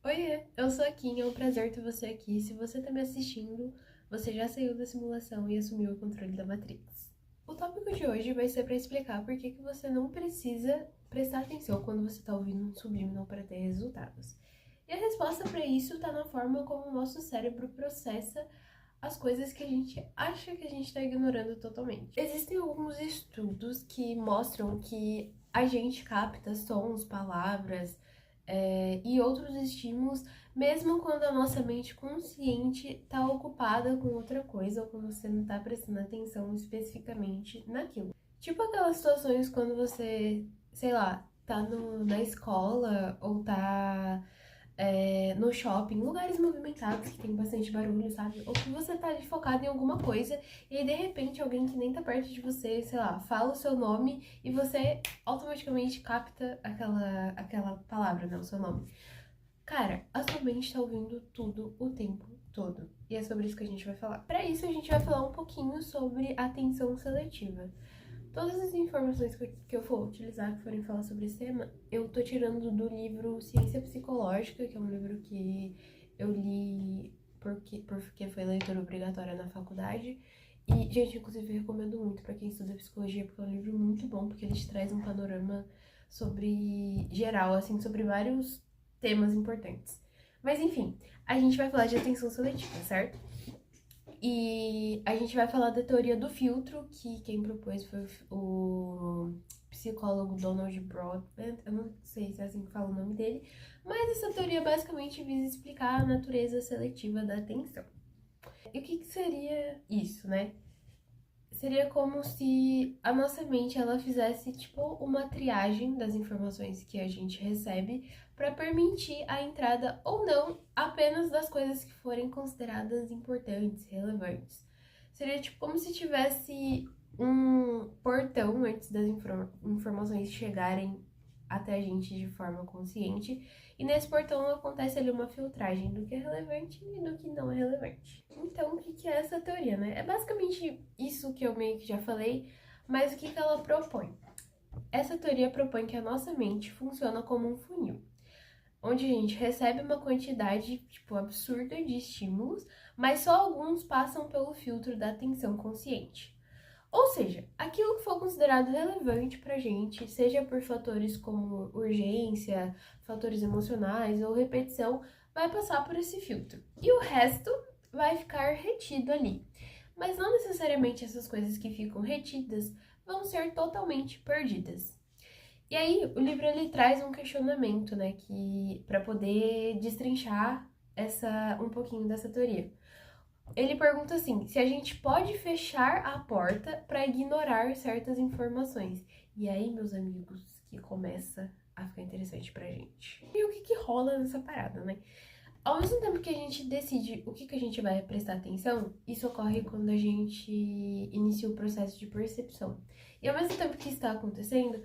Oiê, eu sou a Kim, é um prazer ter você aqui. Se você tá me assistindo, você já saiu da simulação e assumiu o controle da Matrix. O tópico de hoje vai ser para explicar por que você não precisa prestar atenção quando você tá ouvindo um subliminal para ter resultados. E a resposta para isso tá na forma como o nosso cérebro processa as coisas que a gente acha que a gente está ignorando totalmente. Existem alguns estudos que mostram que a gente capta sons, palavras, e outros estímulos, mesmo quando a nossa mente consciente está ocupada com outra coisa ou quando você não está prestando atenção especificamente naquilo. Tipo aquelas situações quando você, sei lá, tá na escola ou tá no shopping, lugares movimentados que tem bastante barulho, sabe? Ou que você tá ali focado em alguma coisa e aí de repente alguém que nem tá perto de você, sei lá, fala o seu nome e você automaticamente capta aquela palavra, né? O seu nome. Cara, a sua mente tá ouvindo tudo o tempo todo. E é sobre isso que a gente vai falar. Para isso, a gente vai falar um pouquinho sobre atenção seletiva. Todas as informações que eu for utilizar, que forem falar sobre esse tema, eu tô tirando do livro Ciência Psicológica, que é um livro que eu li porque foi leitura obrigatória na faculdade. E, gente, inclusive, recomendo muito pra quem estuda psicologia, porque é um livro muito bom, porque ele te traz um panorama sobre geral, assim, sobre vários temas importantes. Mas, enfim, a gente vai falar de atenção seletiva, certo? E a gente vai falar da teoria do filtro, que quem propôs foi o psicólogo Donald Broadbent. Eu não sei se é assim que fala o nome dele, mas essa teoria basicamente visa explicar a natureza seletiva da atenção. E o que seria isso, né? Seria como se a nossa mente ela fizesse tipo uma triagem das informações que a gente recebe para permitir a entrada ou não apenas das coisas que forem consideradas importantes, relevantes. Seria tipo como se tivesse um portão antes das informações chegarem até a gente de forma consciente. E nesse portão acontece ali uma filtragem do que é relevante e do que não é relevante. Então, o que é essa teoria, né? É basicamente isso que eu meio que já falei, mas o que ela propõe? Essa teoria propõe que a nossa mente funciona como um funil, onde a gente recebe uma quantidade, tipo, absurda de estímulos, mas só alguns passam pelo filtro da atenção consciente. Ou seja, aquilo que for considerado relevante pra gente, seja por fatores como urgência, fatores emocionais ou repetição, vai passar por esse filtro. E o resto vai ficar retido ali. Mas não necessariamente essas coisas que ficam retidas vão ser totalmente perdidas. E aí, o livro ele traz um questionamento, né, que para poder destrinchar um pouquinho dessa teoria. Ele pergunta assim: se a gente pode fechar a porta para ignorar certas informações. E aí, meus amigos, que começa a ficar interessante pra gente. E o que rola nessa parada, né? Ao mesmo tempo que a gente decide o que a gente vai prestar atenção, isso ocorre quando a gente inicia o processo de percepção. E ao mesmo tempo que isso está acontecendo,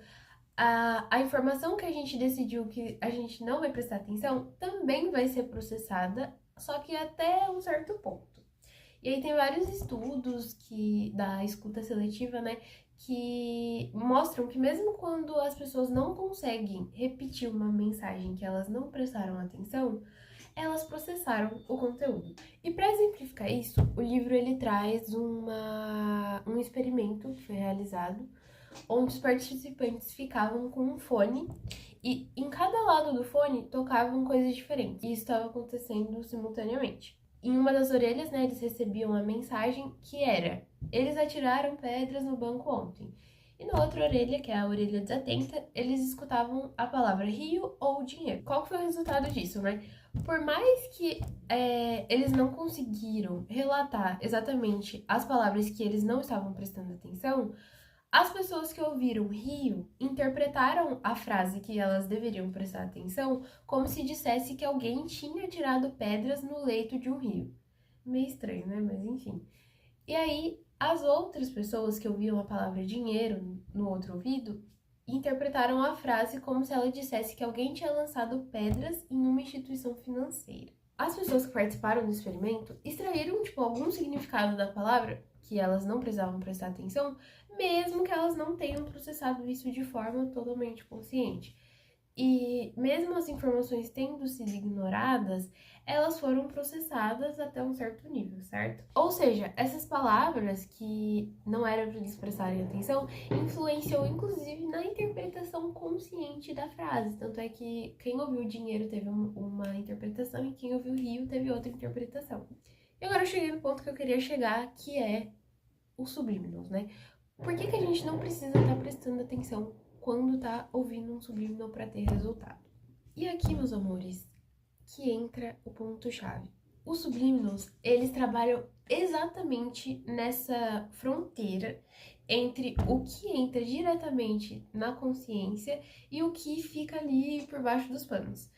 a informação que a gente decidiu que a gente não vai prestar atenção também vai ser processada, só que até um certo ponto. E aí tem vários estudos da escuta seletiva, né, que mostram que mesmo quando as pessoas não conseguem repetir uma mensagem que elas não prestaram atenção, elas processaram o conteúdo. E para exemplificar isso, o livro ele traz um experimento que foi realizado, onde os participantes ficavam com um fone e em cada lado do fone tocavam coisas diferentes. E isso estava acontecendo simultaneamente. Em uma das orelhas, né, eles recebiam a mensagem que era: eles atiraram pedras no banco ontem. E na outra orelha, que é a orelha desatenta, eles escutavam a palavra rio ou dinheiro. Qual foi o resultado disso, né? Por mais que eles não conseguiram relatar exatamente as palavras que eles não estavam prestando atenção, as pessoas que ouviram rio interpretaram a frase que elas deveriam prestar atenção como se dissesse que alguém tinha tirado pedras no leito de um rio. Meio estranho, né? Mas enfim. E aí, as outras pessoas que ouviam a palavra dinheiro no outro ouvido interpretaram a frase como se ela dissesse que alguém tinha lançado pedras em uma instituição financeira. As pessoas que participaram do experimento extraíram, tipo, algum significado da palavra que elas não precisavam prestar atenção, mesmo que elas não tenham processado isso de forma totalmente consciente. E mesmo as informações tendo sido ignoradas, elas foram processadas até um certo nível, certo? Ou seja, essas palavras que não eram para eles prestarem atenção, influenciou inclusive na interpretação consciente da frase. Tanto é que quem ouviu dinheiro teve uma interpretação e quem ouviu rio teve outra interpretação. E agora eu cheguei no ponto que eu queria chegar, que é os subliminals, né? Por que a gente não precisa estar prestando atenção quando tá ouvindo um subliminal para ter resultado? E aqui, meus amores, que entra o ponto-chave. Os subliminals, eles trabalham exatamente nessa fronteira entre o que entra diretamente na consciência e o que fica ali por baixo dos panos.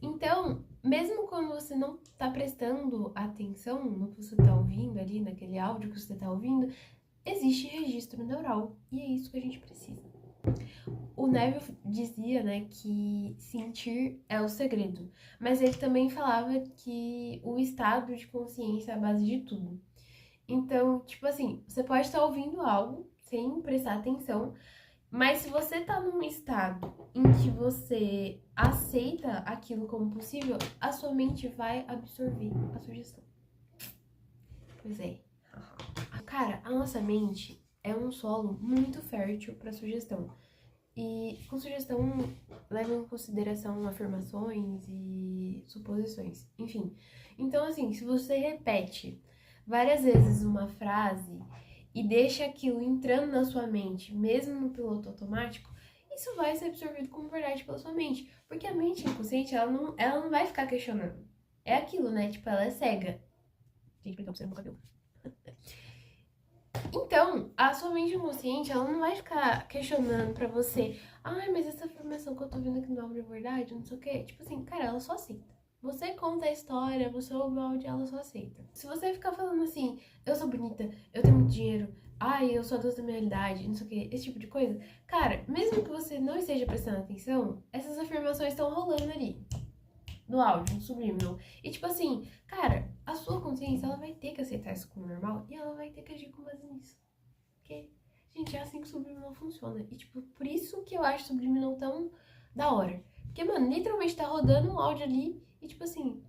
Então, mesmo quando você não tá prestando atenção no que você tá ouvindo ali, naquele áudio que você tá ouvindo, existe registro neural e é isso que a gente precisa. O Neville dizia, né, que sentir é o segredo, mas ele também falava que o estado de consciência é a base de tudo. Então, tipo assim, você pode estar ouvindo algo sem prestar atenção, mas se você tá num estado em que você aceita aquilo como possível, a sua mente vai absorver a sugestão. Pois é. Cara, a nossa mente é um solo muito fértil para sugestão. E com sugestão leva em consideração afirmações e suposições, enfim. Então, assim, se você repete várias vezes uma frase e deixa aquilo entrando na sua mente, mesmo no piloto automático, isso vai ser absorvido como verdade pela sua mente. Porque a mente inconsciente, ela não vai ficar questionando. É aquilo, né? Tipo, ela é cega. Gente, perdão, você não cabelo. Então, a sua mente inconsciente, ela não vai ficar questionando pra você, ai, mas essa informação que eu tô vendo aqui no áudio é verdade, não sei o quê. Tipo assim, cara, ela só aceita. Você conta a história, você ouve o áudio, ela só aceita. Se você ficar falando assim, eu sou bonita, eu tenho muito dinheiro, ai, eu sou a doce da minha realidade, não sei o quê, esse tipo de coisa, cara, mesmo que você não esteja prestando atenção, essas afirmações estão rolando ali. No áudio, no subliminal. E tipo assim, cara, a sua consciência, ela vai ter que aceitar isso como normal e ela vai ter que agir com base nisso. Porque, gente, é assim que o subliminal funciona. E tipo, por isso que eu acho o subliminal tão da hora. Porque, mano, literalmente tá rodando um áudio ali e tipo assim,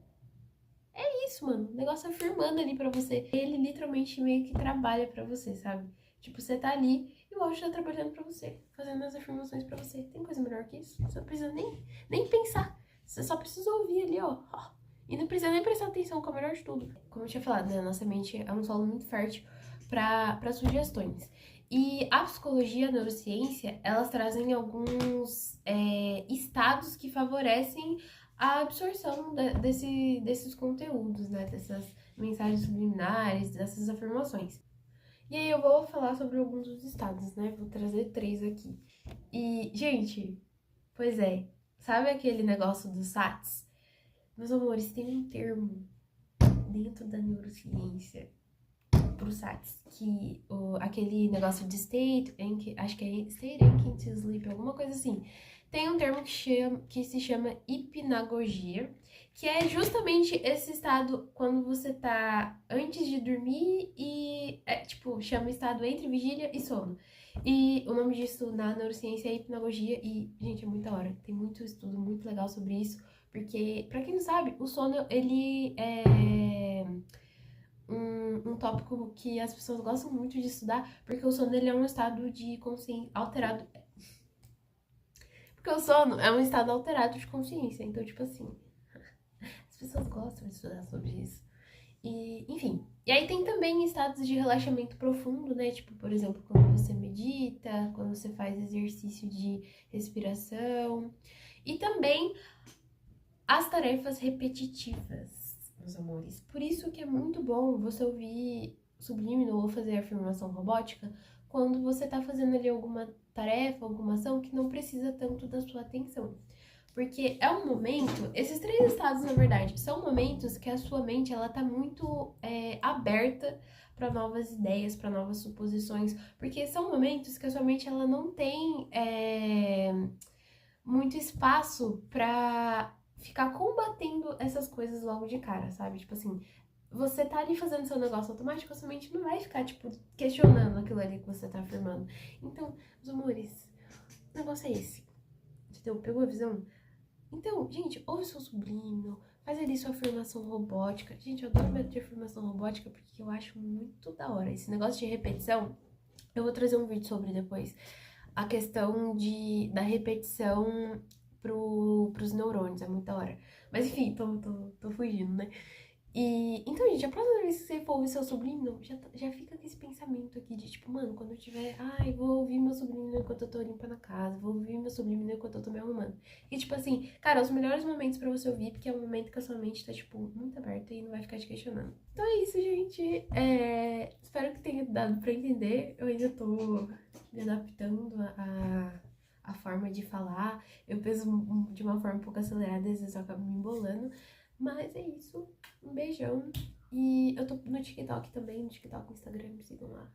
é isso, mano. O negócio afirmando ali pra você. Ele literalmente meio que trabalha pra você, sabe? Tipo, você tá ali e o áudio tá trabalhando pra você, fazendo as afirmações pra você. Tem coisa melhor que isso? Você não precisa nem pensar. Você só precisa ouvir ali, ó. E não precisa nem prestar atenção, que é o melhor de tudo. Como eu tinha falado, né? Nossa mente é um solo muito fértil para sugestões. E a psicologia e a neurociência, elas trazem alguns estados que favorecem a absorção desses conteúdos, né? Dessas mensagens subliminares, dessas afirmações. E aí eu vou falar sobre alguns dos estados, né? Vou trazer 3 aqui. E, gente, pois é, sabe aquele negócio dos SATs? Meus amores, tem um termo dentro da neurociência pro SATs, que aquele negócio de state, acho que é state anxiety sleep, alguma coisa assim. Tem um termo que se chama hipnagogia, que é justamente esse estado quando você tá antes de dormir e, tipo, chama estado entre vigília e sono. E o nome disso na neurociência é hipnagogia e, gente, é muito da hora. Tem muito estudo muito legal sobre isso, porque, pra quem não sabe, o sono, ele é um tópico que as pessoas gostam muito de estudar, porque o sono ele é um estado de consciência alterado. Porque o sono é um estado alterado de consciência. Então, tipo assim, as pessoas gostam de estudar sobre isso. E, enfim. E aí tem também estados de relaxamento profundo, né? Tipo, por exemplo, quando você medita, quando você faz exercício de respiração. E também as tarefas repetitivas, meus amores. Por isso que é muito bom você ouvir subliminal ou fazer afirmação robótica quando você tá fazendo ali alguma tarefa, alguma ação que não precisa tanto da sua atenção. Porque é um momento, esses 3 estados, na verdade, são momentos que a sua mente, ela tá muito aberta para novas ideias, para novas suposições, porque são momentos que a sua mente, ela não tem muito espaço para ficar combatendo essas coisas logo de cara, sabe? Tipo assim, você tá ali fazendo seu negócio automático, a sua mente não vai ficar, tipo, questionando aquilo ali que você tá afirmando. Então, meus amores, o negócio é esse. Entendeu? Pegou a visão? Então, gente, ouve seu sobrinho, faz ali sua afirmação robótica. Gente, eu adoro método de afirmação robótica porque eu acho muito da hora. Esse negócio de repetição, eu vou trazer um vídeo sobre depois. A questão da repetição pros neurônios, é muito da hora. Mas enfim, tô fugindo, né? E, então, gente, a próxima vez que você for ouvir seu sobrinho, já fica com esse pensamento aqui de, tipo, mano, quando eu tiver, ai, vou ouvir meu sobrinho enquanto eu tô limpando a casa, vou ouvir meu sobrinho enquanto eu tô me arrumando. E, tipo assim, cara, os melhores momentos pra você ouvir, porque é o momento que a sua mente tá, tipo, muito aberta e não vai ficar te questionando. Então é isso, gente. Espero que tenha dado pra entender. Eu ainda tô me adaptando a forma de falar. Eu penso de uma forma um pouco acelerada, às vezes eu acabo me embolando. Mas é isso. Um beijão. E eu tô no TikTok também, no TikTok, no Instagram, me sigam lá.